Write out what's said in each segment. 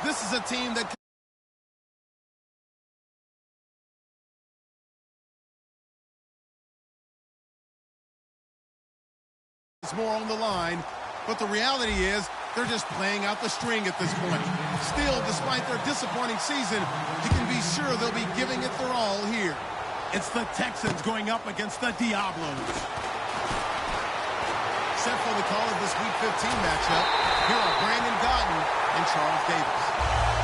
This is a team that is more on the line, but the reality is they're just playing out the string at this point. Still, despite their disappointing season, you can be sure they'll be giving it their all here. It's the Texans going up against the Diablos. Set for the call of this Week 15 matchup, here are Brandon Godden and Charles Davis.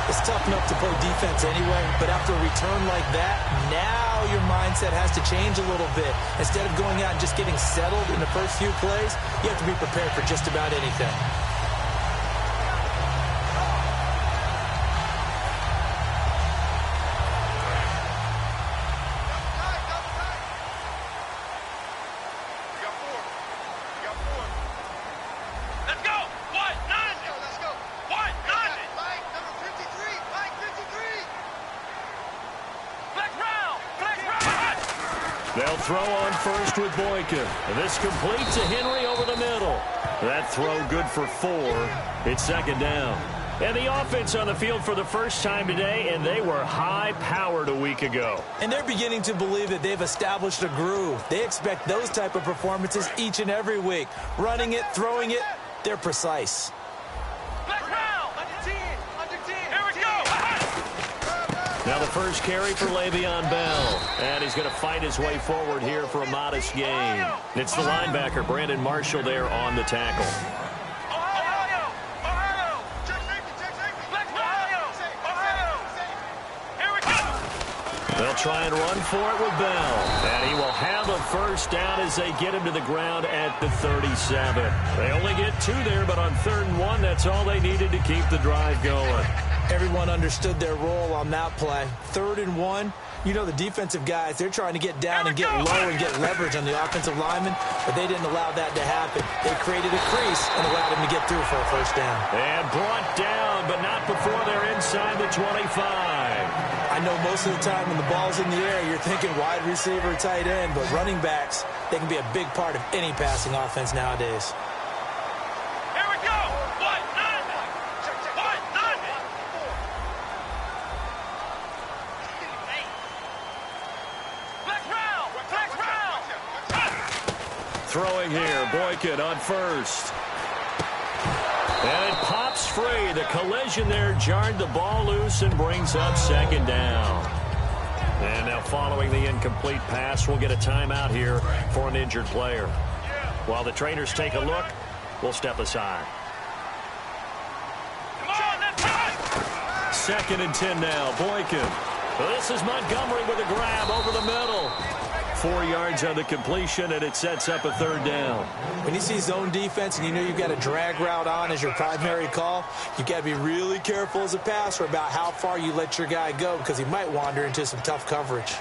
It's tough enough to play defense anyway, but after a return like that, now your mindset has to change a little bit. Instead of going out and just getting settled in the first few plays, you have to be prepared for just about anything. They'll throw on first with Boykin. And this completes to Henry over the middle. That throw good for 4. It's second down. And the offense on the field for the first time today, and they were high-powered a week ago. And they're beginning to believe that they've established a groove. They expect those type of performances each and every week. Running it, throwing it, they're precise. Now the first carry for Le'Veon Bell. And he's going to fight his way forward here for a modest gain. It's the linebacker, Brandon Marshall, there on the tackle. They'll try and run for it with Bell. And he will have a first down as they get him to the ground at the 37. They only get 2 there, but on 3rd and 1, that's all they needed to keep the drive going. Everyone understood their role on that play. 3rd and 1, you know the defensive guys, they're trying to get down and get low and get leverage on the offensive lineman, but they didn't allow that to happen. They created a crease and allowed him to get through for a first down. And brought down, but not before they're inside the 25. I know most of the time when the ball's in the air, you're thinking wide receiver, tight end, but running backs, they can be a big part of any passing offense nowadays. Throwing here, Boykin on first. And it pops free. The collision there jarred the ball loose and brings up second down. And now following the incomplete pass, we'll get a timeout here for an injured player. While the trainers take a look, we'll step aside. 2nd and 10 now, Boykin. This is Montgomery with a grab over the middle. 4 yards on the completion, and it sets up a 3rd down. When you see zone defense and you know you've got a drag route on as your primary call, you've got to be really careful as a passer about how far you let your guy go because he might wander into some tough coverage.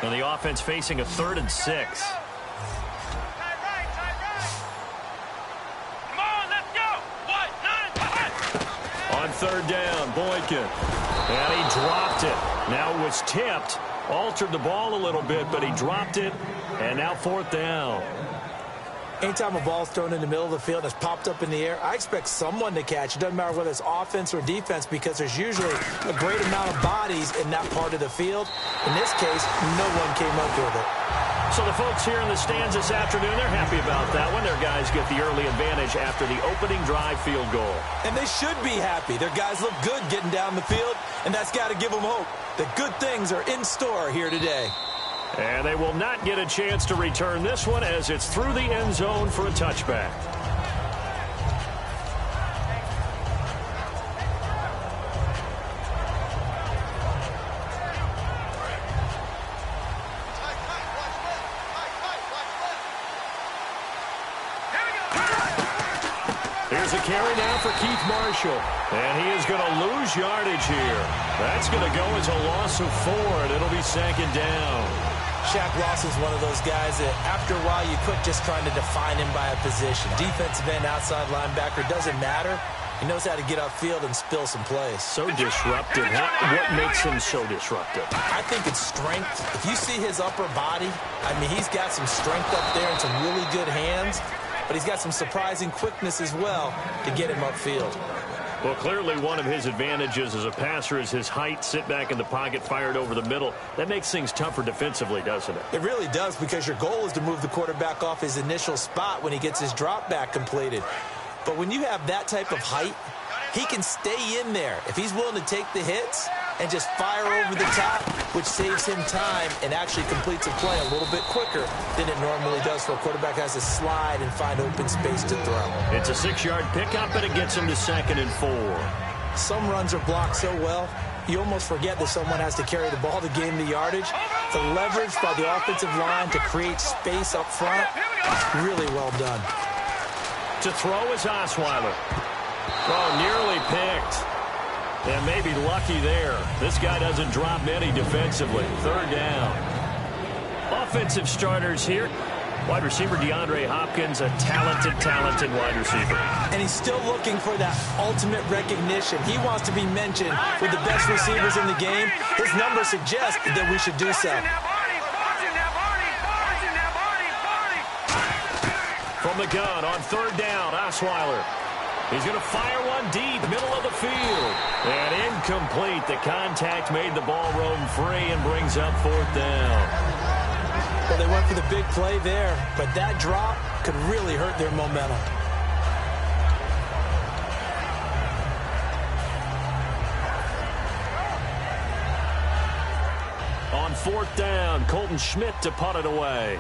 And the offense facing a 3rd and 6. On 3rd down, Boykin. And he dropped it. Now it was tipped. Altered the ball a little bit, but he dropped it. And now 4th down. Anytime a ball's thrown in the middle of the field and it's popped up in the air, I expect someone to catch. It doesn't matter whether it's offense or defense because there's usually a great amount of bodies in that part of the field. In this case, no one came up with it. So the folks here in the stands this afternoon, they're happy about that one. Their guys get the early advantage after the opening drive field goal. And they should be happy. Their guys look good getting down the field, and that's got to give them hope that good things are in store here today. And they will not get a chance to return this one as it's through the end zone for a touchback. Here's a carry now for Keith Marshall. And he is going to lose yardage here. That's going to go as a loss of 4, and it'll be 2nd down. Shaq Lawson's one of those guys that after a while you quit just trying to define him by a position. Defensive end, outside linebacker, doesn't matter. He knows how to get upfield and spill some plays. So disruptive. What makes him so disruptive? I think it's strength. If you see his upper body, I mean, he's got some strength up there and some really good hands. but he's got some surprising quickness as well to get him upfield. Well, clearly one of his advantages as a passer is his height. Sit back in the pocket, fired over the middle. That makes things tougher defensively, doesn't it? It really does, because your goal is to move the quarterback off his initial spot when he gets his drop back completed. But when you have that type of height, he can stay in there if he's willing to take the hits and just fire over the top, which saves him time and actually completes a play a little bit quicker than it normally does for a quarterback who has to slide and find open space to throw. It's a 6-yard pickup, and it gets him to 2nd and 4. Some runs are blocked so well, you almost forget that someone has to carry the ball to gain the yardage. The leverage by the offensive line to create space up front, really well done. To throw is Osweiler. Oh, nearly picked. And maybe lucky there. This guy doesn't drop many defensively. 3rd down. Offensive starters here. Wide receiver DeAndre Hopkins, a talented wide receiver. And he's still looking for that ultimate recognition. He wants to be mentioned with the best receivers in the game. His numbers suggest that we should do so. From the gun on 3rd down, Osweiler. He's going to fire one deep, middle of the field. And incomplete. The contact made the ball roam free and brings up 4th down. Well, they went for the big play there, but that drop could really hurt their momentum. On 4th down, Colton Schmidt to punt it away.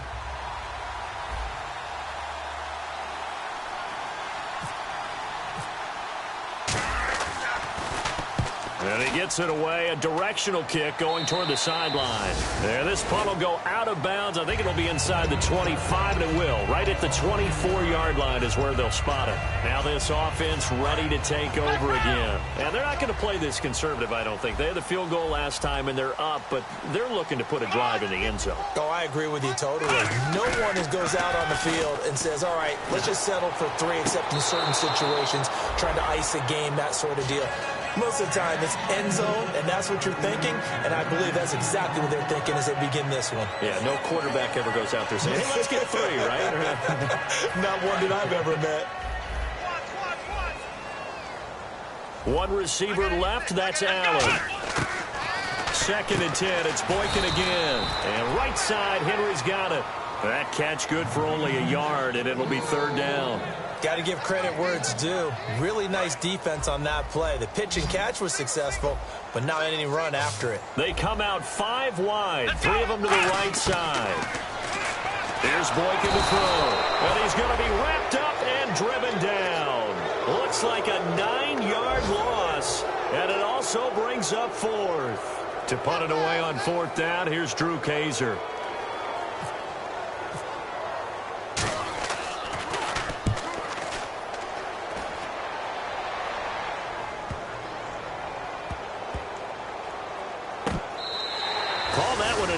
And he gets it away. A directional kick going toward the sideline. There, this punt will go out of bounds. I think it'll be inside the 25, and it will. Right at the 24-yard line is where they'll spot it. Now this offense ready to take over again. And they're not going to play this conservative, I don't think. They had the field goal last time, and they're up, but they're looking to put a drive in the end zone. Oh, I agree with you totally. No one goes out on the field and says, all right, let's just settle for 3, except in certain situations, trying to ice a game, that sort of deal. Most of the time, it's end zone, and that's what you're thinking, and I believe that's exactly what they're thinking as they begin this one. Yeah, no quarterback ever goes out there saying, hey, let's get 3, right? Not one that I've ever met. One receiver left, that's Allen. 2nd and 10, it's Boykin again. And right side, Henry's got it. That catch good for only a yard, and it'll be 3rd down. Got to give credit where it's due. Really nice defense on that play. The pitch and catch was successful, but not any run after it. They come out 5 wide, 3 of them to the right side. Here's Boykin to throw, and he's going to be wrapped up and driven down. Looks like a 9-yard loss, and it also brings up 4th. To punt it away on 4th down, here's Drew Kaiser.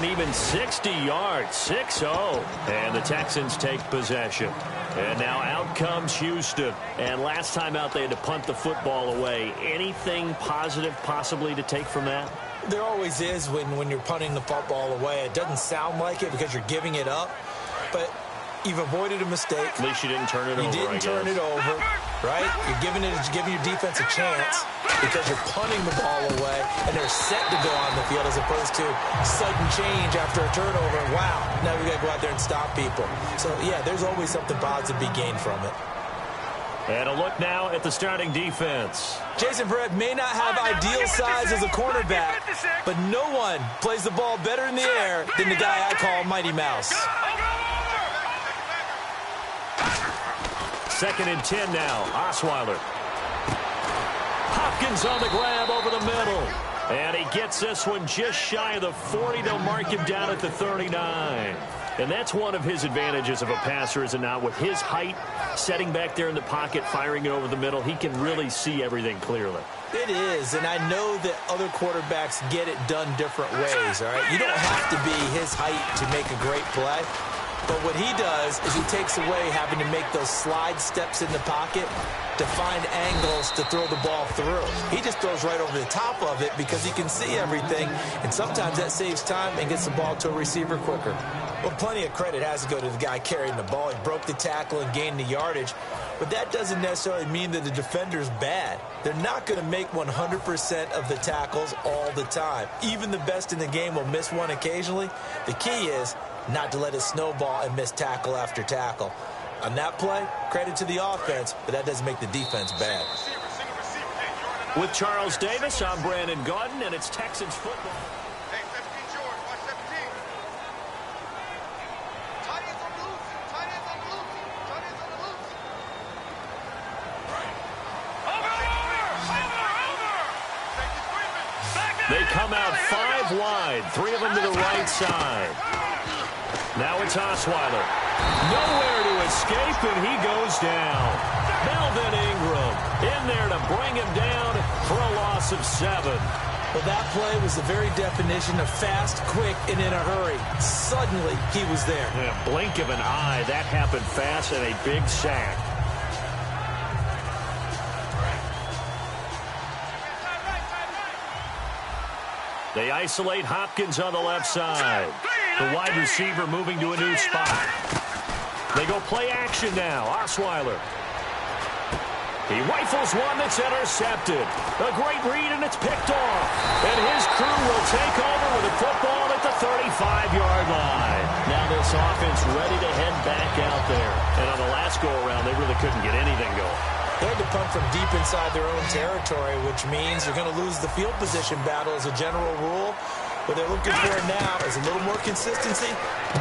Even 60 yards, 6-0. And the Texans take possession. And now out comes Houston. And last time out, they had to punt the football away. Anything positive possibly to take from that? There always is when you're punting the football away. It doesn't sound like it because you're giving it up. But you've avoided a mistake. At least you didn't turn it over, You didn't turn it over, right? You're giving your defense a chance because you're punting the ball away, and they're set to go on the field as opposed to sudden change after a turnover. Wow, now we got to go out there and stop people. So, yeah, there's always something positive to be gained from it. And a look now at the starting defense. Jason Verrett may not have ideal size as a cornerback, but no one plays the ball better in the air than the guy I call Mighty Mouse. 2nd and 10 now. Osweiler. Hopkins on the grab over the middle. And he gets this one just shy of the 40. They'll mark him down at the 39. And that's one of his advantages of a passer, is it not? With his height, setting back there in the pocket, firing it over the middle, he can really see everything clearly. It is, and I know that other quarterbacks get it done different ways, all right? You don't have to be his height to make a great play. But what he does is he takes away having to make those slide steps in the pocket to find angles to throw the ball through. He just throws right over the top of it because he can see everything, and sometimes that saves time and gets the ball to a receiver quicker. Well, plenty of credit has to go to the guy carrying the ball. He broke the tackle and gained the yardage, but that doesn't necessarily mean that the defender's bad. They're not going to make 100% of the tackles all the time. Even the best in the game will miss one occasionally. The key is not to let it snowball and miss tackle after tackle. On that play, credit to the offense, but that doesn't make the defense bad. With Charles Davis, I'm Brandon Gaudin, and it's Texans football. Hey, 17 George, watch 17. Tight ends on the loose. Tight ends on the loose. Tight ends on the loose. Over. They come out 5 wide, 3 of them to the right side. Now it's Osweiler. Nowhere to escape, and he goes down. Melvin Ingram in there to bring him down for a loss of 7. Well, that play was the very definition of fast, quick, and in a hurry. Suddenly, he was there. In a blink of an eye, that happened fast, and a big sack. They isolate Hopkins on the left side. The wide receiver moving to a new spot. They go play action now. Osweiler. He rifles one that's intercepted. A great read, and it's picked off. And his crew will take over with the football at the 35-yard line. Now this offense ready to head back out there. And on the last go-around, they really couldn't get anything going. They had to punt from deep inside their own territory, which means you're going to lose the field position battle as a general rule. What they're looking for now is a little more consistency,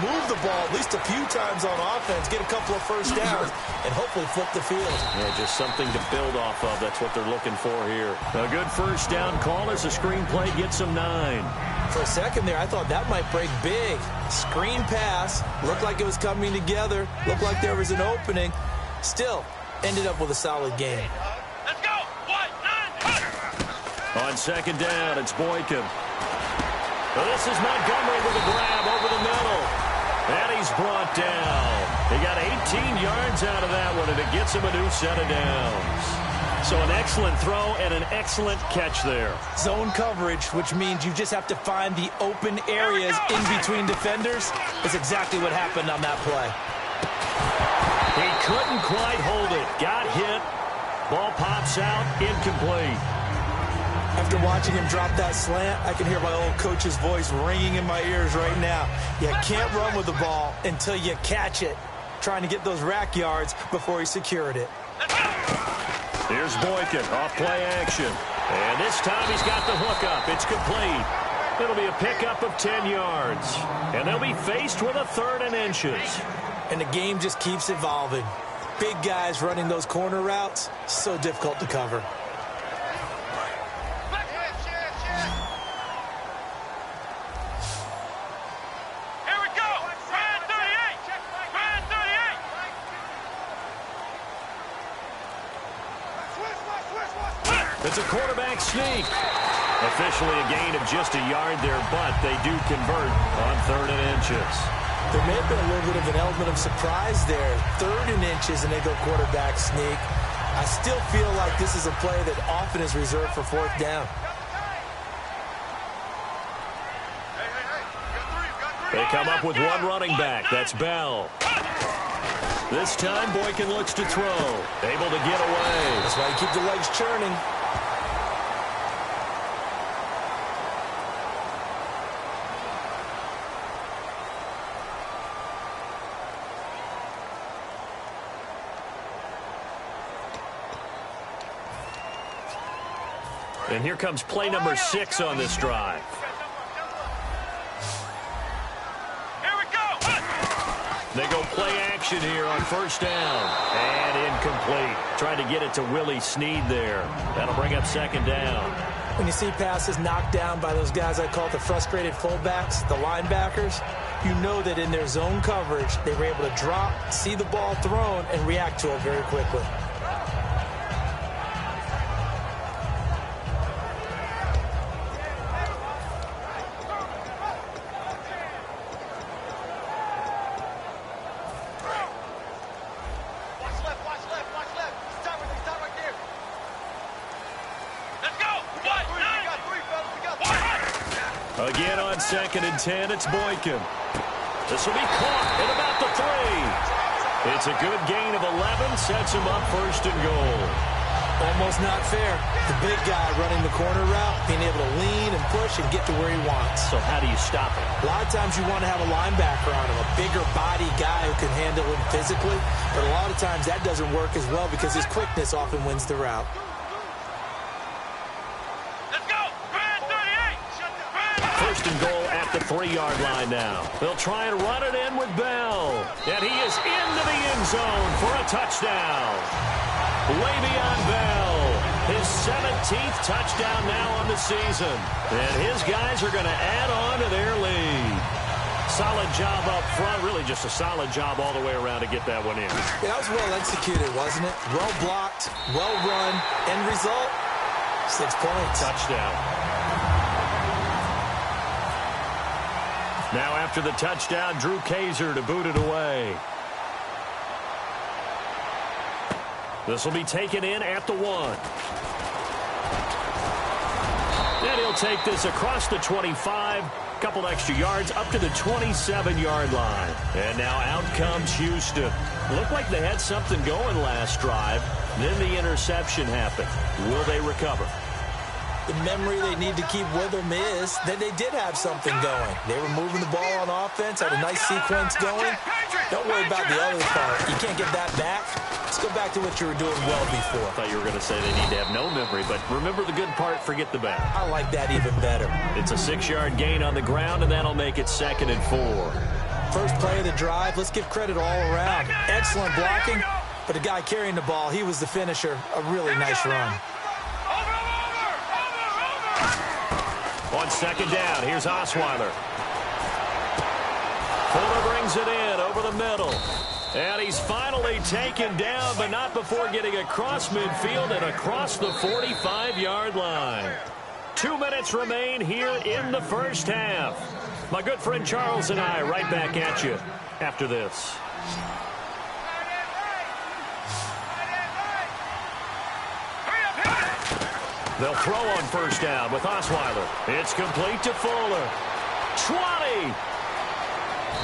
move the ball at least a few times on offense, get a couple of first downs, and hopefully flip the field. Yeah, just something to build off of. That's what they're looking for here. A good first down call as the screenplay gets them 9. For a second there, I thought that might break big. Screen pass, looked like it was coming together, looked like there was an opening. Still, ended up with a solid game. Let's go. 1, 9, On second down, it's Boykin. Well, this is Montgomery with a grab over the middle. And he's brought down. He got 18 yards out of that one, and it gets him a new set of downs. So an excellent throw and an excellent catch there. Zone coverage, which means you just have to find the open areas in between defenders. That's exactly what happened on that play. He couldn't quite hold it. Got hit. Ball pops out. Incomplete. After watching him drop that slant, I can hear my old coach's voice ringing in my ears right now. You can't run with the ball until you catch it. Trying to get those rack yards before he secured it. Here's Boykin off play action. And this time he's got the hook up. It's complete. It'll be a pickup of 10 yards. And they'll be faced with a 3rd and inches. And the game just keeps evolving. Big guys running those corner routes, so difficult to cover. It's a quarterback sneak. Officially a gain of just a yard there, but they do convert on 3rd and inches. There may have been a little bit of an element of surprise there. 3rd and inches, and they go quarterback sneak. I still feel like this is a play that often is reserved for 4th down. They come up with one running back. That's Bell. This time, Boykin looks to throw. Able to get away. That's why you keep the legs churning. And here comes play number 6 on this drive. Here we go. They go play action here on 1st down. And incomplete. Trying to get it to Willie Snead there. That'll bring up 2nd down. When you see passes knocked down by those guys I call the frustrated fullbacks, the linebackers, you know that in their zone coverage, they were able to drop, see the ball thrown, and react to it very quickly. Again on 2nd and 10, it's Boykin. This will be caught at about the 3. It's a good gain of 11, sets him up 1st and goal. Almost not fair. The big guy running the corner route, being able to lean and push and get to where he wants. So how do you stop it? A lot of times you want to have a linebacker on him, a bigger body guy who can handle him physically. But a lot of times that doesn't work as well because his quickness often wins the route. Let's go! Brand 38! 1st and goal at the 3-yard line now. They'll try and run it in with Bell. And he is into the end zone for a touchdown. Le'Veon Bell, his 17th touchdown now on the season. And his guys are going to add on to their lead. Solid job up front. Really just a solid job all the way around to get that one in. Yeah, that was well executed, wasn't it? Well blocked, well run. End result, 6 points. Touchdown. Now after the touchdown, Drew Kaiser to boot it away. This will be taken in at the 1. And he'll take this across the 25. Couple extra yards up to the 27-yard line. And now out comes Houston. Looked like they had something going last drive. Then the interception happened. Will they recover? The memory they need to keep with them is that they did have something going. They were moving the ball on offense, had a nice sequence going. Don't worry about the other part. You can't get that back. Let's go back to what you were doing well before. I thought you were going to say they need to have no memory, but remember the good part, forget the bad. I like that even better. It's a 6-yard gain on the ground, and that'll make it 2nd and 4. First play of the drive, let's give credit all around. Excellent blocking, but the guy carrying the ball, he was the finisher. A really nice run. On 2nd down, here's Osweiler. Fuller brings it in over the middle. And he's finally taken down, but not before getting across midfield and across the 45-yard line. 2 minutes remain here in the first half. My good friend Charles and I right back at you after this. They'll throw on 1st down with Osweiler. It's complete to Fuller. 20.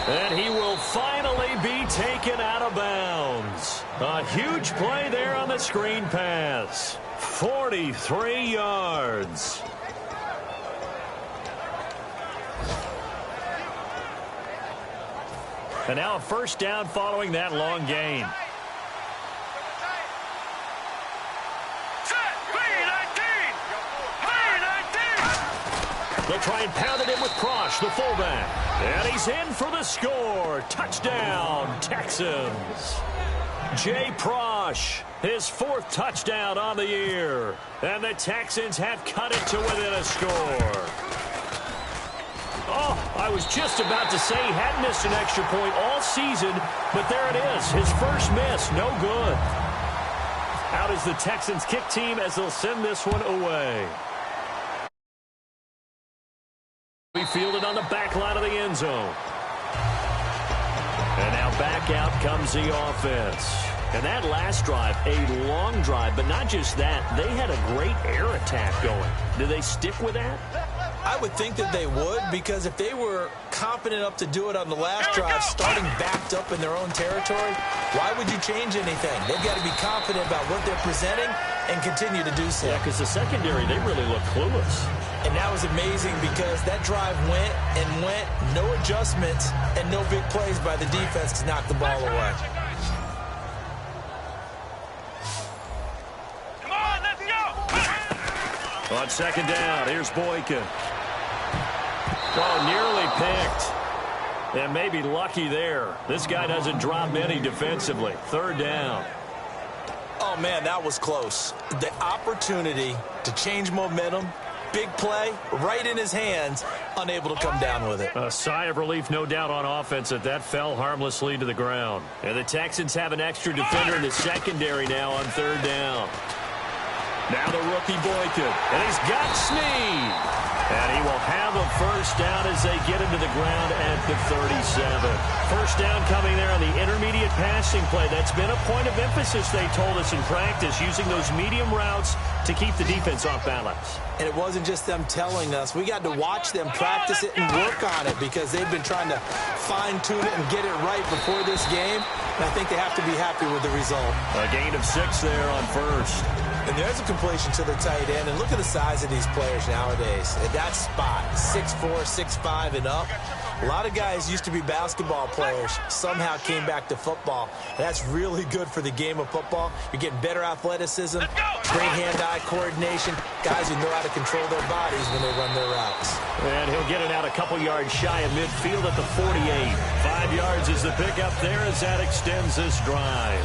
And he will finally be taken out of bounds. A huge play there on the screen pass. 43 yards. And now a 1st down following that long gain. They'll try and pound it in with Prosh, the fullback. And he's in for the score. Touchdown, Texans. Jay Prosh, his 4th touchdown on the year. And the Texans have cut it to within a score. Oh, I was just about to say he hadn't missed an extra point all season, but there it is. His first miss, no good. Out is the Texans kick team as they'll send this one away. Fielded on the back line of the end zone. And now back out comes the offense. And that last drive, a long drive, but not just that, they had a great air attack going. Do they stick with that? I would think that they would, because if they were confident enough to do it on the last drive, starting backed up in their own territory, why would you change anything? They've got to be confident about what they're presenting and continue to do so. Yeah, because the secondary, they really look clueless. And that was amazing because that drive went and went, no adjustments, and no big plays by the defense to knock the ball away. Come on, let's go! On 2nd down, here's Boykin. Oh, nearly picked. And maybe lucky there. This guy doesn't drop many defensively. 3rd down. Oh, man, that was close. The opportunity to change momentum, big play, right in his hands, unable to come down with it. A sigh of relief, no doubt, on offense that fell harmlessly to the ground. And the Texans have an extra defender in the secondary now on 3rd down. Now the rookie Boykin. And he's got Snead. And he will have a first down as they get into the ground at the 37. First down coming there on the intermediate passing play. That's been a point of emphasis, they told us in practice, using those medium routes to keep the defense off balance. And it wasn't just them telling us. We got to watch them practice it and work on it because they've been trying to fine-tune it and get it right before this game. And I think they have to be happy with the result. A gain of 6 there on first. And there's a completion to the tight end. And look at the size of these players nowadays. At that spot, 6'4", 6'5", and up. A lot of guys used to be basketball players, somehow came back to football. And that's really good for the game of football. You're getting better athleticism, great hand-eye coordination, guys who know how to control their bodies when they run their routes. And he'll get it out a couple yards shy of midfield at the 48. 5 yards is the pickup there as that extends this drive.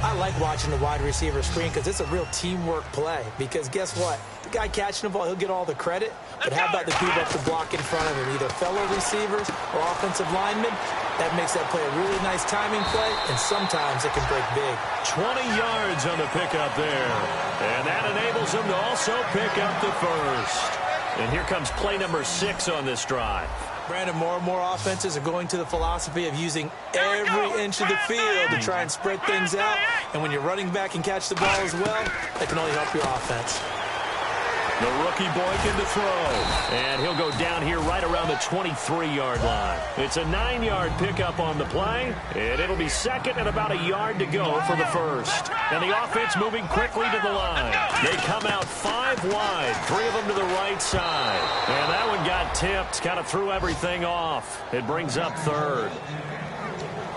I like watching the wide receiver screen because it's a real teamwork play. Because guess what? The guy catching the ball, he'll get all the credit. But how about the people up the block in front of him, either fellow receivers or offensive linemen? That makes that play a really nice timing play, and sometimes it can break big. 20 yards on the pickup there. And that enables him to also pick up the first. And here comes play number 6 on this drive. Brandon, more and more offenses are going to the philosophy of using every inch of the field to try and spread things out. And when you're running back and catch the ball as well, that can only help your offense. The rookie Boykin to throw. And he'll go down here right around the 23-yard line. It's a 9-yard pickup on the play. And it'll be second and about a yard to go for the first. And the offense moving quickly to the line. They come out 5 wide. 3 of them to the right side. And that one got tipped. Kind of threw everything off. It brings up third.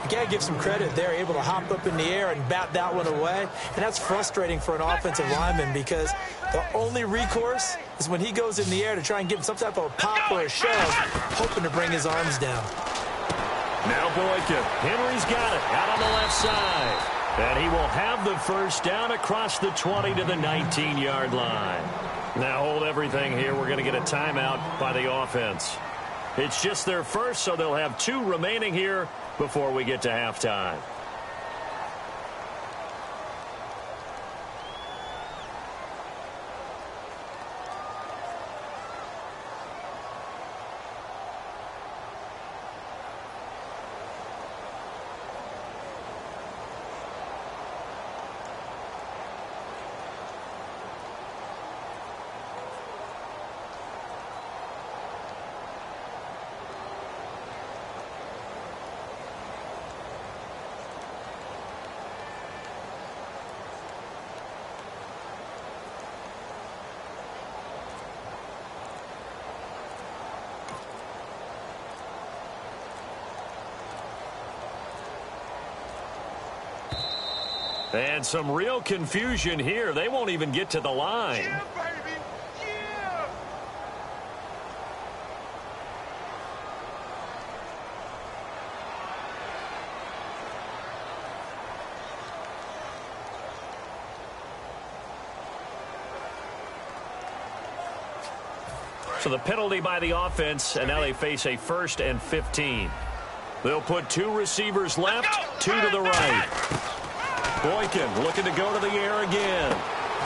You got to give some credit. They're able to hop up in the air and bat that one away. And that's frustrating for an offensive lineman because the only recourse is when he goes in the air to try and give him some type of a pop or a shove, hoping to bring his arms down. Now Boykin. Henry's got it out on the left side. And he will have the first down across the 20 to the 19-yard line. Now hold everything here. We're going to get a timeout by the offense. It's just their first, so they'll have 2 remaining here before we get to halftime. And some real confusion here. They won't even get to the line. Yeah, baby. Yeah. So the penalty by the offense, and now they face a 1st and 15. They'll put 2 receivers left, 2 to the right. Boykin looking to go to the air again.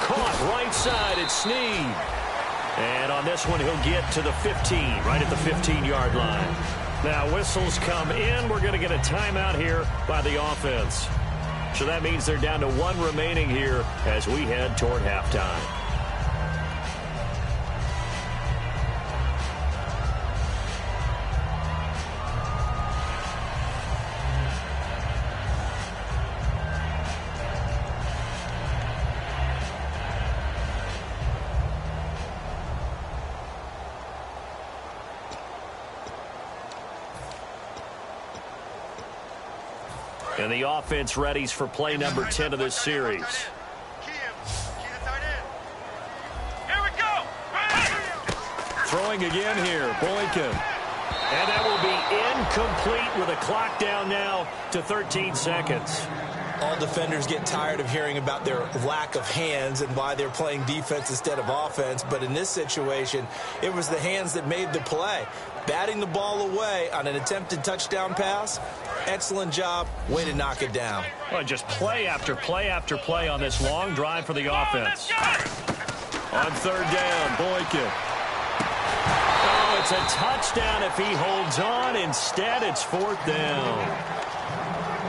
Caught right side, it's Snead. And on this one, he'll get to the 15, right at the 15-yard line. Now whistles come in. We're going to get a timeout here by the offense. So that means they're down to 1 remaining here as we head toward halftime. And the offense readies for play number 10 of this series. Key the tight end. Here we go. Throwing again here, Boykin. And that will be incomplete with a clock down now to 13 seconds. All defenders get tired of hearing about their lack of hands and why they're playing defense instead of offense. But in this situation, it was the hands that made the play. Batting the ball away on an attempted touchdown pass, excellent job. Way to knock it down. Well, just play after play after play on this long drive for the offense. On third down, Boykin. Oh, it's a touchdown if he holds on. Instead, it's fourth down.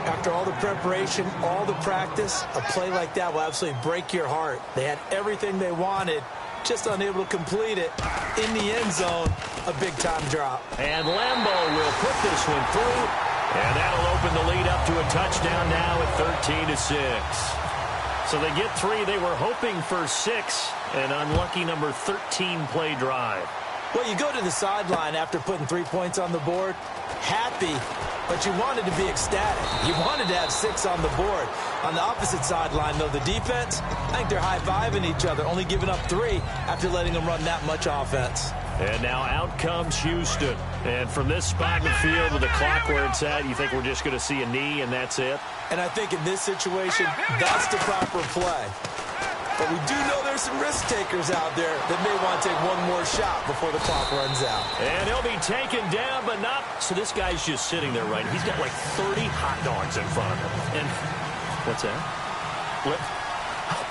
After all the preparation, all the practice, a play like that will absolutely break your heart. They had everything they wanted, just unable to complete it. In the end zone, a big-time drop. And Lambeau will put this one through, and that'll open the lead up to a touchdown now at 13-6. So they get 3. They were hoping for 6, an unlucky number 13 play drive. Well, you go to the sideline after putting 3 points on the board, happy, but you wanted to be ecstatic. You wanted to have 6 on the board. On the opposite sideline, though, the defense, I think they're high-fiving each other, only giving up 3 after letting them run that much offense. And now out comes Houston. And from this spot in the field with the clock where it's at, you think we're just going to see a knee and that's it? And I think in this situation, that's the proper play. But we do know there's some risk takers out there that may want to take one more shot before the clock runs out. And he'll be taken down, but not. So this guy's just sitting there, right? He's got like 30 hot dogs in front of him. And what's that?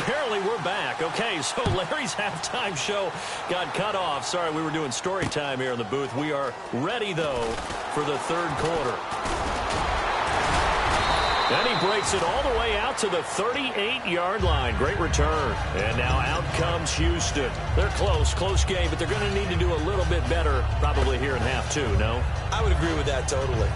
Apparently we're back. Okay, so Larry's halftime show got cut off. Sorry, we were doing story time here in the booth. We are ready, though, for the third quarter. And he breaks it all the way out to the 38-yard line. Great return. And now out comes Houston. They're close game, but they're going to need to do a little bit better probably here in half two, no? I would agree with that totally.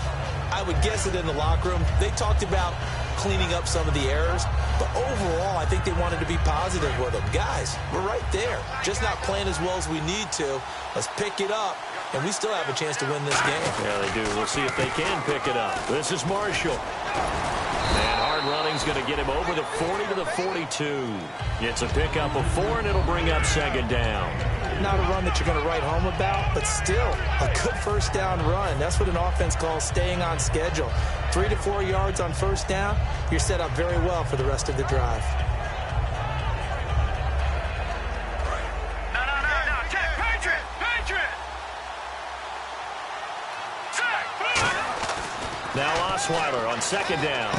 I would guess it in the locker room. They talked about cleaning up some of the errors, but overall, I think they wanted to be positive with them. Guys, we're right there. Just not playing as well as we need to. Let's pick it up, and we still have a chance to win this game. Yeah, they do. We'll see if they can pick it up. This is Marshall. And hard running's going to get him over the 40 to the 42. It's a pickup of 4, and it'll bring up second down. Not a run that you're going to write home about, but still a good first down run. That's what an offense calls staying on schedule. 3 to 4 yards on first down, you're set up very well for the rest of the drive. No. Patriot! Now Osweiler on second down.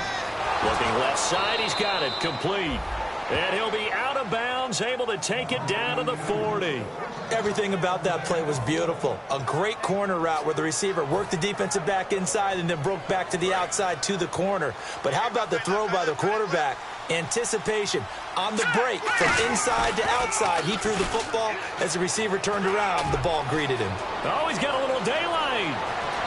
Looking left side, he's got it, complete. And he'll be out of bounds, able to take it down to the 40. Everything about that play was beautiful. A great corner route where the receiver worked the defensive back inside and then broke back to the outside to the corner. But how about the throw by the quarterback? Anticipation on the break from inside to outside. He threw the football. As the receiver turned around, the ball greeted him. Oh, he's got a little daylight.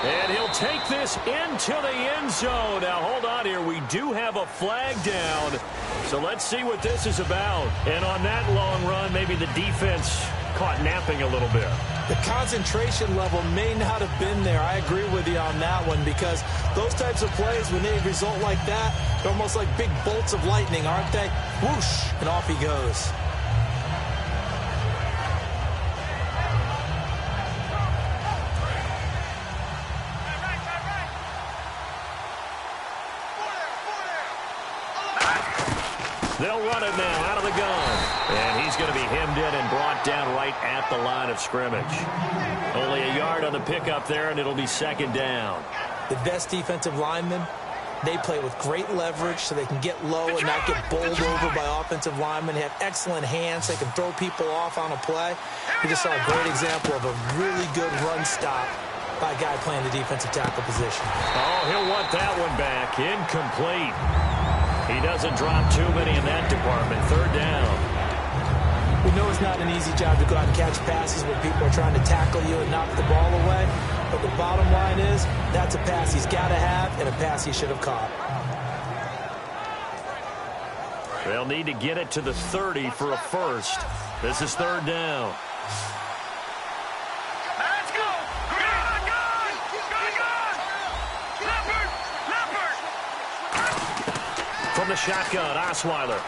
And he'll take this into the end zone. Now, hold on here. We do have a flag down. So let's see what this is about. And on that long run, maybe the defense caught napping a little bit. The concentration level may not have been there. I agree with you on that one because those types of plays, when they result like that, they're almost like big bolts of lightning, aren't they? Whoosh, and off he goes. They'll run it now out of the gun. And he's going to be hemmed in and brought down right at the line of scrimmage. Only a yard on the pickup there, and it'll be second down. The best defensive linemen, they play with great leverage so they can get low and not get bowled over by offensive linemen. They have excellent hands. They can throw people off on a play. We just saw a great example of a really good run stop by a guy playing the defensive tackle position. Oh, he'll want that one back. Incomplete. He doesn't drop too many in that department. Third down. We know it's not an easy job to go out and catch passes when people are trying to tackle you and knock the ball away. But the bottom line is, that's a pass he's got to have and a pass he should have caught. They'll need to get it to the 30 for a first. This is third down. Let's go! Gun! Leopard! From the shotgun, Osweiler.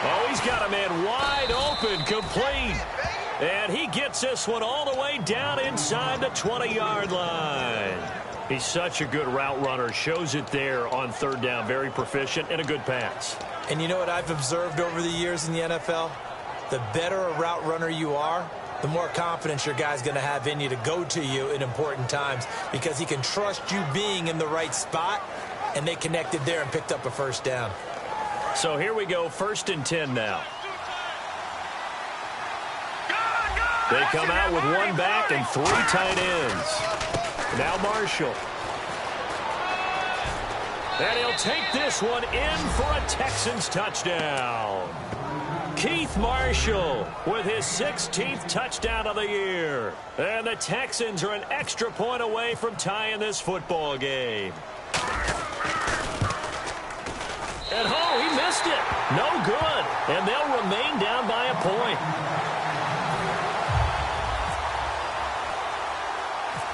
Oh, he's got a man wide open, complete. And he gets this one all the way down inside the 20-yard line. He's such a good route runner. Shows it there on third down. Very proficient and a good pass. And you know what I've observed over the years in the NFL? The better a route runner you are, the more confidence your guy's going to have in you to go to you in important times because he can trust you being in the right spot, and they connected there and picked up a first down. So here we go, 1st and 10 now. They come out with one back and 3 tight ends. Now Marshall. And he'll take this one in for a Texans touchdown. Keith Marshall with his 16th touchdown of the year. And the Texans are an extra point away from tying this football game. And he missed it. No good. And they'll remain down by a point.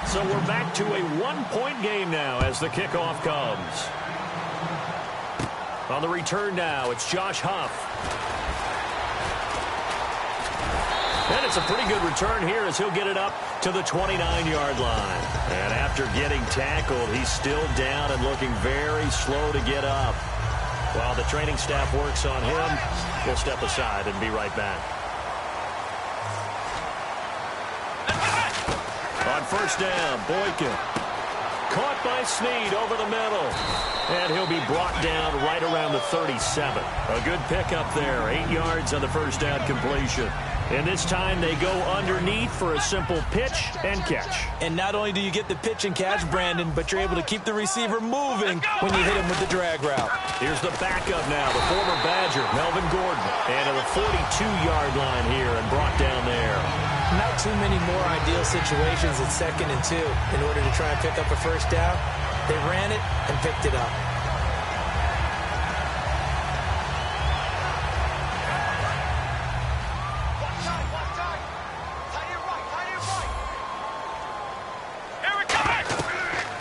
So we're back to a 1-point game now as the kickoff comes. On the return now, it's Josh Huff. And it's a pretty good return here as he'll get it up to the 29-yard line. And after getting tackled, he's still down and looking very slow to get up. While the training staff works on him, we'll step aside and be right back. On first down, Boykin. Caught by Snead over the middle. And he'll be brought down right around the 37. A good pickup there. 8 yards on the first down completion. And this time they go underneath for a simple pitch and catch. And not only do you get the pitch and catch, Brandon, but you're able to keep the receiver moving when you hit him with the drag route. Here's the backup now, the former Badger, Melvin Gordon. And to the 42-yard line here and brought down there. Not too many more ideal situations at 2nd and 2 in order to try and pick up a first down. They ran it and picked it up.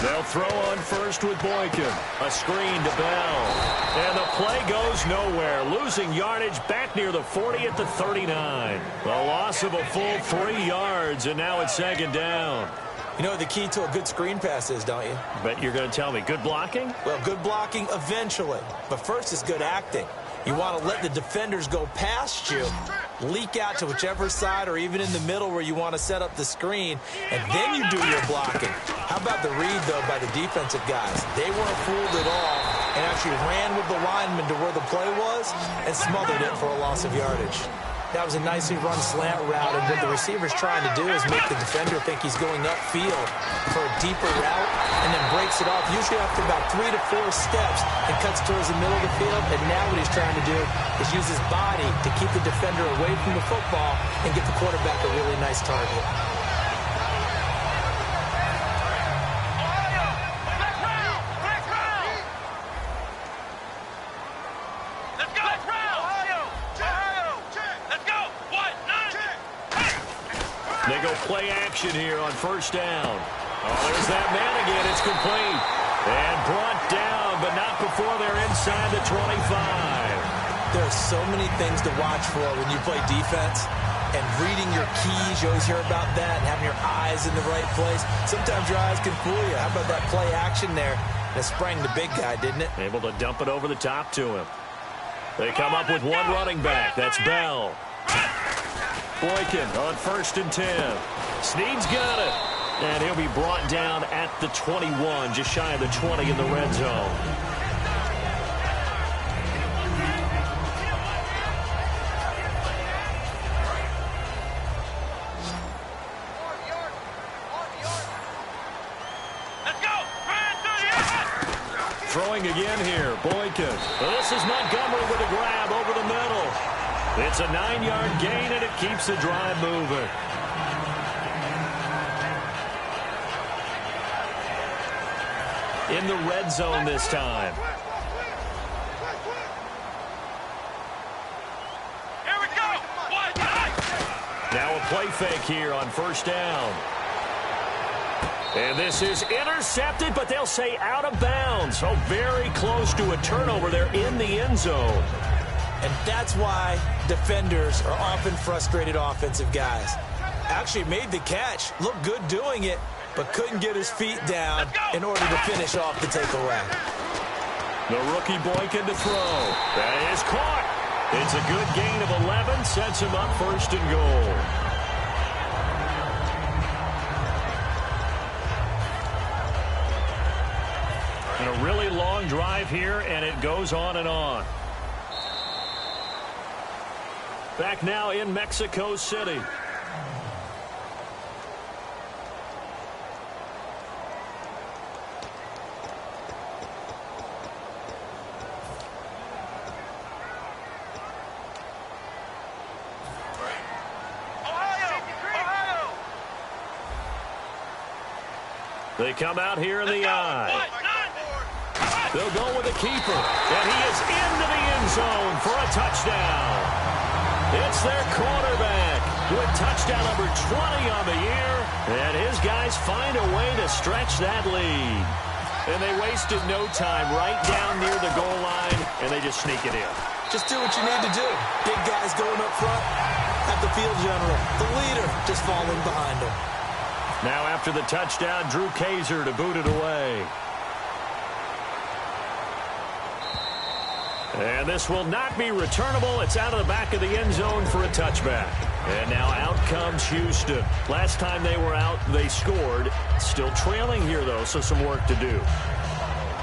They'll throw on first with Boykin. A screen to Bell. And the play goes nowhere. Losing yardage back near the 40 at the 39. A loss of a full 3 yards, and now it's 2nd down. You know what the key to a good screen pass is, don't you? Bet you're going to tell me good blocking? Well, good blocking eventually. But first is good acting. You want to let the defenders go past you, leak out to whichever side or even in the middle where you want to set up the screen, and then you do your blocking. How about the read, though, by the defensive guys? They weren't fooled at all and actually ran with the lineman to where the play was and smothered it for a loss of yardage. That was a nicely run slant route, and what the receiver's trying to do is make the defender think he's going upfield for a deeper route and then breaks it off, usually after about 3 to 4 steps, and cuts towards the middle of the field. And now what he's trying to do is use his body to keep the defender away from the football and get the quarterback a really nice target. They go play action here on first down. Oh, there's that man again. It's complete. And brought down, but not before they're inside the 25. There are so many things to watch for when you play defense. And reading your keys, you always hear about that, and having your eyes in the right place. Sometimes your eyes can fool you. How about that play action there? That sprang the big guy, didn't it? Able to dump it over the top to him. They come up with one running back. That's Bell. Boykin on 1st and 10. Snead's got it. And he'll be brought down at the 21, just shy of the 20 in the red zone. Throwing again here, Boykin. Well, this is Montgomery with a grab over the middle. It's a 9-yard gain, and it keeps the drive moving. In the red zone this time. Here we go. Now a play fake here on first down. And this is intercepted, but they'll say out of bounds. So very close to a turnover there in the end zone. And that's why defenders are often frustrated offensive guys. Actually made the catch, looked good doing it, but couldn't get his feet down in order to finish off the takeaway. The rookie Boykin to throw. That is caught. It's a good gain of 11, sets him up 1st and goal. And a really long drive here, and it goes on and on. Back now in Mexico City. They come out here in the eye. They'll go with the keeper, and he is into the end zone for a touchdown. It's their quarterback with touchdown number 20 on the year, and his guys find a way to stretch that lead. And they wasted no time right down near the goal line, and they just sneak it in. Just do what you need to do. Big guys going up front, have the field general, the leader, just falling behind him. Now after the touchdown, Drew Kaiser to boot it away. And this will not be returnable. It's out of the back of the end zone for a touchback. And now out comes Houston. Last time they were out, they scored. Still trailing here, though, so some work to do.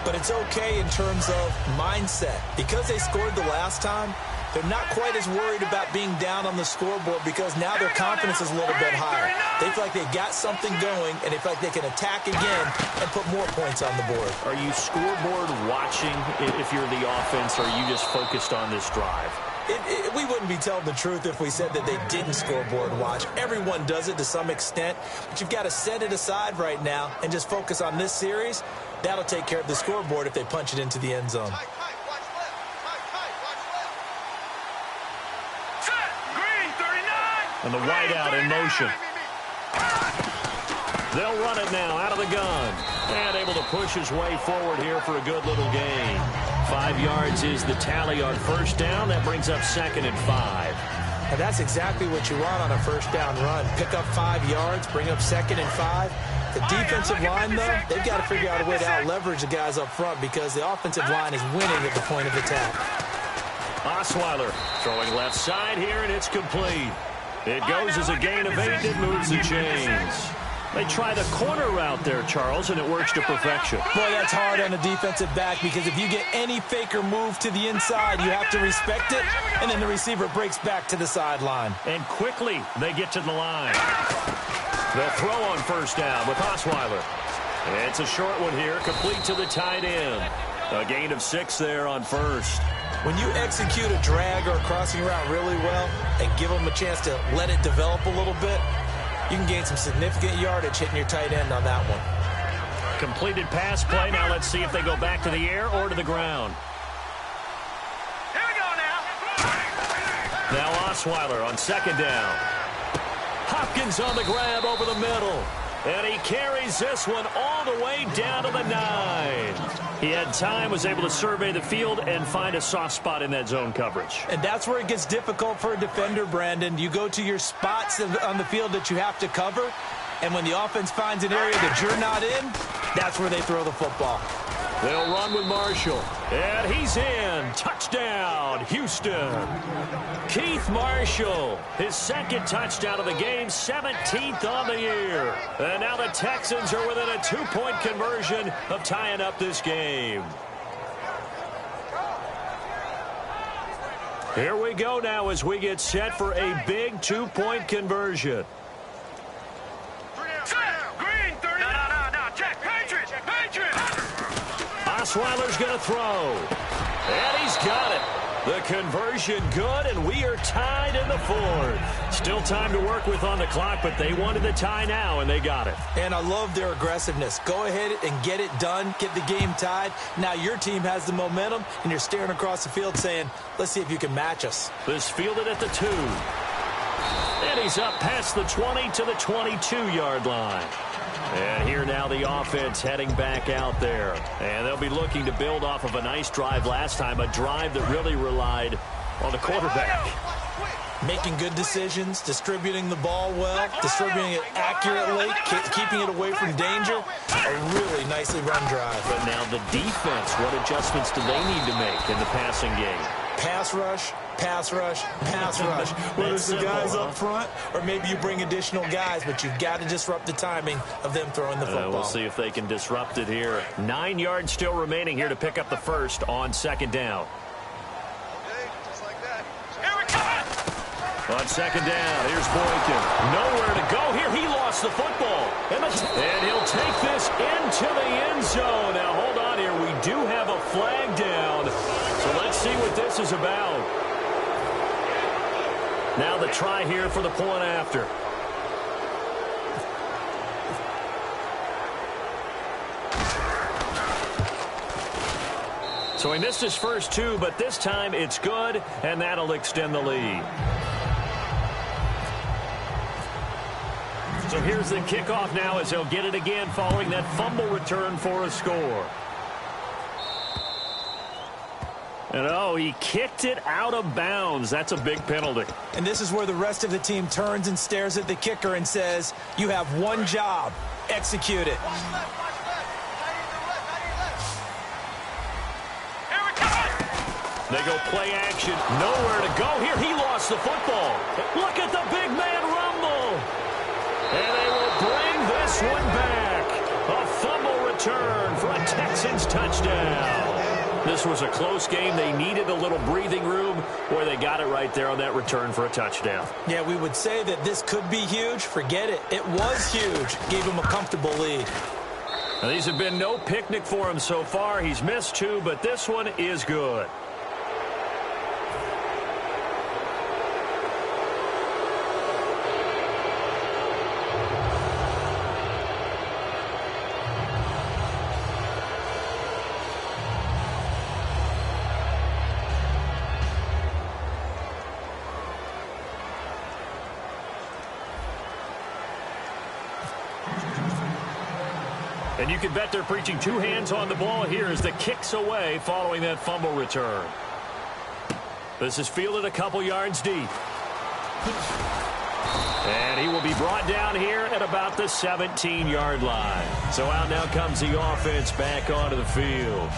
But it's okay in terms of mindset. Because they scored the last time, they're not quite as worried about being down on the scoreboard because now their confidence is a little bit higher. They feel like they've got something going, and they feel like they can attack again and put more points on the board. Are you scoreboard watching if you're the offense, or are you just focused on this drive? We wouldn't be telling the truth if we said that they didn't scoreboard watch. Everyone does it to some extent, but you've got to set it aside right now and just focus on this series. That'll take care of the scoreboard if they punch it into the end zone. And the wideout in motion. They'll run it now out of the gun. And able to push his way forward here for a good little gain. 5 yards is the tally on first down. That brings up 2nd and 5. And that's exactly what you want on a first down run. Pick up 5 yards, bring up 2nd and 5. The defensive line, though, they've got to figure out a way to out-leverage the guys up front because the offensive line is winning at the point of attack. Osweiler throwing left side here, and it's complete. It goes as a gain of 8. It moves the chains. They try the corner route there, Charles, and it works to perfection. Boy, that's hard on the defensive back because if you get any faker move to the inside, you have to respect it, and then the receiver breaks back to the sideline. And quickly, they get to the line. They'll throw on first down with Osweiler. It's a short one here, complete to the tight end. A gain of 6 there on first. When you execute a drag or a crossing route really well and give them a chance to let it develop a little bit, you can gain some significant yardage hitting your tight end on that one. Completed pass play. Now let's see if they go back to the air or to the ground. Here we go now. Now Osweiler on 2nd down. Hopkins on the grab over the middle. And he carries this one all the way down to the 9. He had time, was able to survey the field and find a soft spot in that zone coverage. And that's where it gets difficult for a defender, Brandon. You go to your spots on the field that you have to cover, and when the offense finds an area that you're not in, that's where they throw the football. They'll run with Marshall. And he's in. Touchdown, Houston. Keith Marshall, his 2nd touchdown of the game, 17th on the year. And now the Texans are within a 2-point conversion of tying up this game. Here we go now as we get set for a big 2-point conversion. Green, 30. No, check. Patriots. Osweiler's going to throw. And he's got it. The conversion good, and we are tied in the 4th. Still time to work with on the clock, but they wanted the tie now, and they got it. And I love their aggressiveness. Go ahead and get it done. Get the game tied. Now your team has the momentum, and you're staring across the field saying, let's see if you can match us. This fielded at the 2. And he's up past the 20 to the 22-yard line. And here now the offense heading back out there. And they'll be looking to build off of a nice drive last time, a drive that really relied on the quarterback. Making good decisions, distributing the ball well, distributing it accurately, keeping it away from danger. A really nicely run drive. But now the defense, what adjustments do they need to make in the passing game? Pass rush, pass rush, pass rush. Whether it's the guys up front or maybe you bring additional guys, but you've got to disrupt the timing of them throwing the football. We'll see if they can disrupt it here. 9 yards still remaining here to pick up the first on 2nd down. On 2nd down, here's Boykin. Nowhere to go here. He lost the football. And he'll take this into the end zone. Now, hold on here. We do have a flag down. So let's see what this is about. Now the try here for the point after. So he missed his first two, but this time it's good, and that'll extend the lead. So here's the kickoff now as he'll get it again following that fumble return for a score. And oh, he kicked it out of bounds. That's a big penalty. And this is where the rest of the team turns and stares at the kicker and says, you have one job. Execute it. They go play action. Nowhere to go here. He lost the football. Look at the big man rumble. And they will bring this one back. A fumble return for a Texans touchdown. This was a close game. They needed a little breathing room, where they got it right there on that return for a touchdown. Yeah, we would say that this could be huge. Forget it. It was huge. Gave him a comfortable lead. Now, these have been no picnic for him so far. He's missed two, but this one is good. And you can bet they're preaching two hands on the ball here as the kick's away following that fumble return. This is fielded a couple yards deep. And he will be brought down here at about the 17-yard line. So out now comes the offense back onto the field.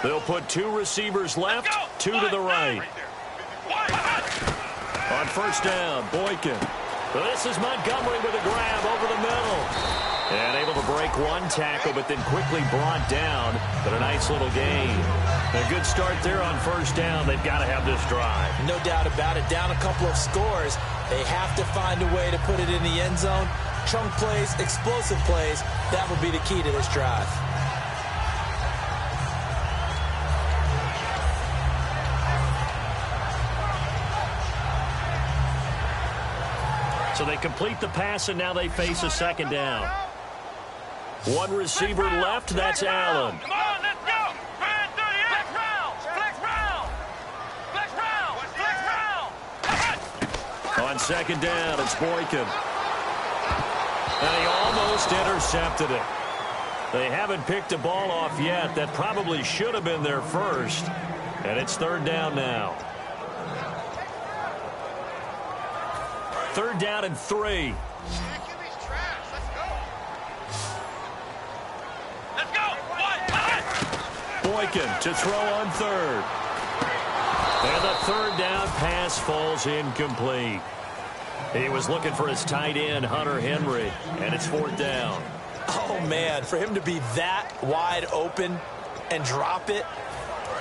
They'll put two receivers left, two to the right. On first down, Boykin. This is Montgomery with a grab over the middle. And able to break one tackle, but then quickly brought down. But a nice little gain. A good start there on first down. They've got to have this drive. No doubt about it. Down a couple of scores. They have to find a way to put it in the end zone. Chunk plays, explosive plays. That will be the key to this drive. So they complete the pass, and now they face a second down. One receiver left, that's Allen. Come on, let's go. Flex round. Flex round. Flex round. Flex round. On second down, it's Boykin. And he almost intercepted it. They haven't picked a ball off yet. That probably should have been their first. And it's third down now. Third down and 3. Let's go. Boykin to throw on third. And the third down pass falls incomplete. He was looking for his tight end, Hunter Henry, and it's fourth down. Oh, man, for him to be that wide open and drop it,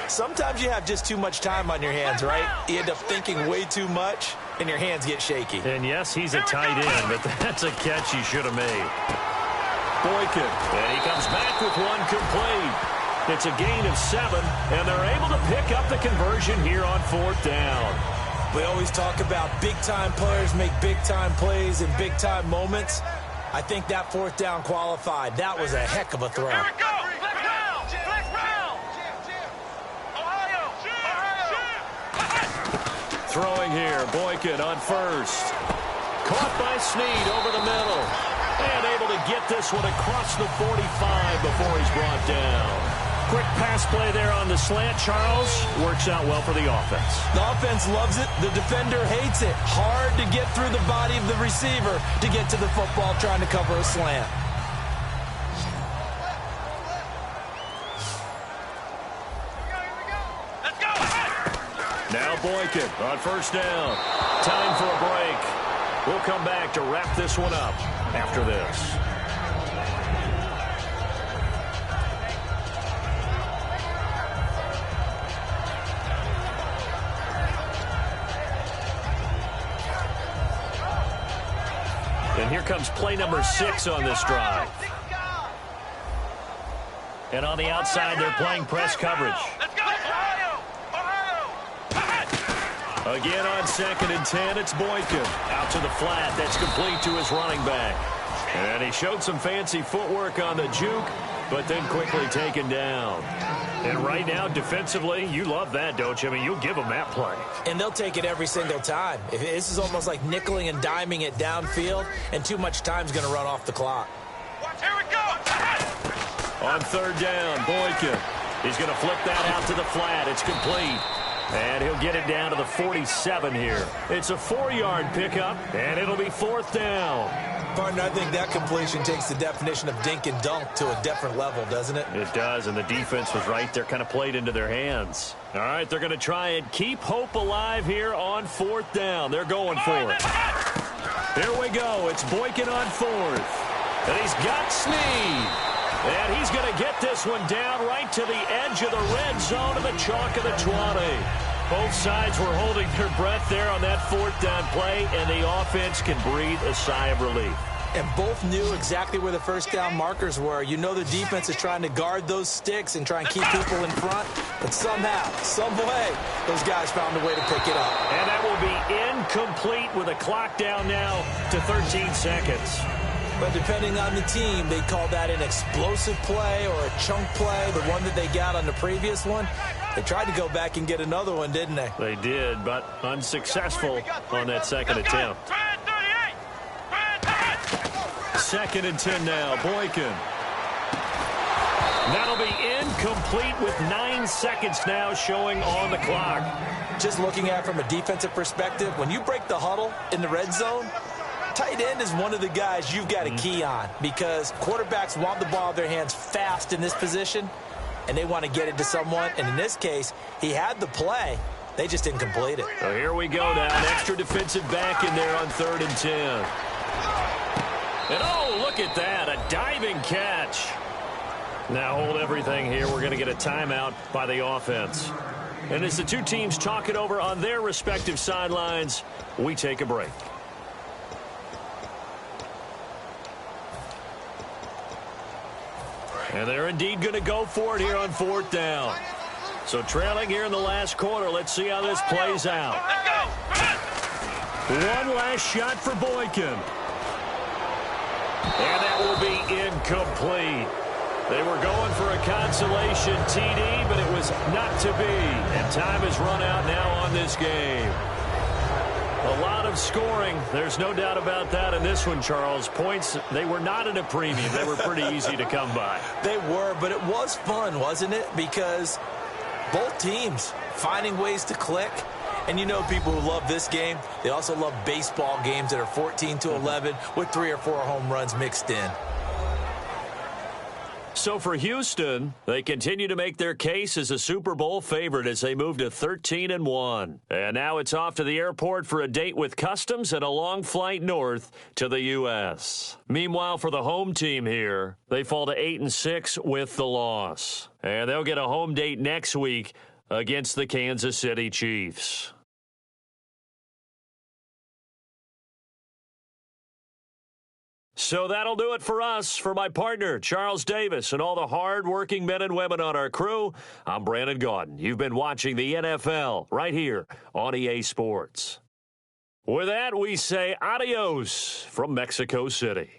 sometimes you have just too much time on your hands, right? You end up thinking way too much, and your hands get shaky. And yes, he's a tight end, but that's a catch he should have made. Boykin, and he comes back with one complete. It's a gain of 7, and they're able to pick up the conversion here on fourth down. We always talk about big-time players make big-time plays in big-time moments. I think that fourth down qualified. That was a heck of a throw. Here we go. Flex round. Flex round. Ohio. Throwing here, Boykin on first. Caught by Snead over the middle. And able to get this one across the 45 before he's brought down. Quick pass play there on the slant, Charles. Works out well for the offense. The offense loves it. The defender hates it. Hard to get through the body of the receiver to get to the football trying to cover a slant. Let's go. Now Boykin on first down. Time for a break. We'll come back to wrap this one up after this. And here comes play number 6 on this drive. And on the outside, they're playing press coverage. Let's go, Ohio! Again on 2nd and 10, it's Boykin. Out to the flat, that's complete to his running back. And he showed some fancy footwork on the juke, but then quickly taken down. And right now, defensively, you love that, don't you? I mean, you'll give them that play. And they'll take it every single time. This is almost like nickeling and diming it downfield, and too much time's going to run off the clock. Here we go! On 3rd down, Boykin. He's going to flip that out to the flat. It's complete. And he'll get it down to the 47 here. It's a 4-yard pickup, and it'll be 4th down. Partner, I think that completion takes the definition of dink and dunk to a different level, doesn't it? It does, and the defense was right there, kind of played into their hands. All right, they're going to try and keep hope alive here on 4th down. They're going for it. Here we go. It's Boykin on 4th. And he's got Snead. And he's going to get this one down right to the edge of the red zone of the chalk of the 20. Both sides were holding their breath there on that 4th down play, and the offense can breathe a sigh of relief. And both knew exactly where the first down markers were. You know the defense is trying to guard those sticks and try and keep people in front. But somehow, some way, those guys found a way to pick it up. And that will be incomplete with a clock down now to 13 seconds. But depending on the team, they call that an explosive play or a chunk play, the one that they got on the previous one. They tried to go back and get another one, didn't they? They did, but unsuccessful on that 2nd attempt. 2nd and 10 now, Boykin. That'll be incomplete with 9 seconds now showing on the clock. Just looking at it from a defensive perspective, when you break the huddle in the red zone, tight end is one of the guys you've got to key on because quarterbacks want the ball in their hands fast in this position, and they want to get it to someone. And in this case, he had the play. They just didn't complete it. So here we go now. An extra defensive back in there on 3rd and 10. And, oh, look at that. A diving catch. Now hold everything here. We're going to get a timeout by the offense. And as the two teams talk it over on their respective sidelines, we take a break. And they're indeed going to go for it here on 4th down. So trailing here in the last quarter. Let's see how this plays out. One last shot for Boykin. And that will be incomplete. They were going for a consolation TD, but it was not to be. And time has run out now on this game. A lot of scoring. There's no doubt about that in this one, Charles. Points, they were not at a premium. They were pretty easy to come by. They were, but it was fun, wasn't it? Because both teams finding ways to click. And you know people who love this game, they also love baseball games that are 14-11 with 3 or 4 home runs mixed in. So for Houston, they continue to make their case as a Super Bowl favorite as they move to 13-1. And now it's off to the airport for a date with customs and a long flight north to the U.S. Meanwhile, for the home team here, they fall to 8-6 with the loss. And they'll get a home date next week against the Kansas City Chiefs. So that'll do it for us. For my partner, Charles Davis, and all the hard-working men and women on our crew, I'm Brandon Gaudin. You've been watching the NFL right here on EA Sports. With that, we say adios from Mexico City.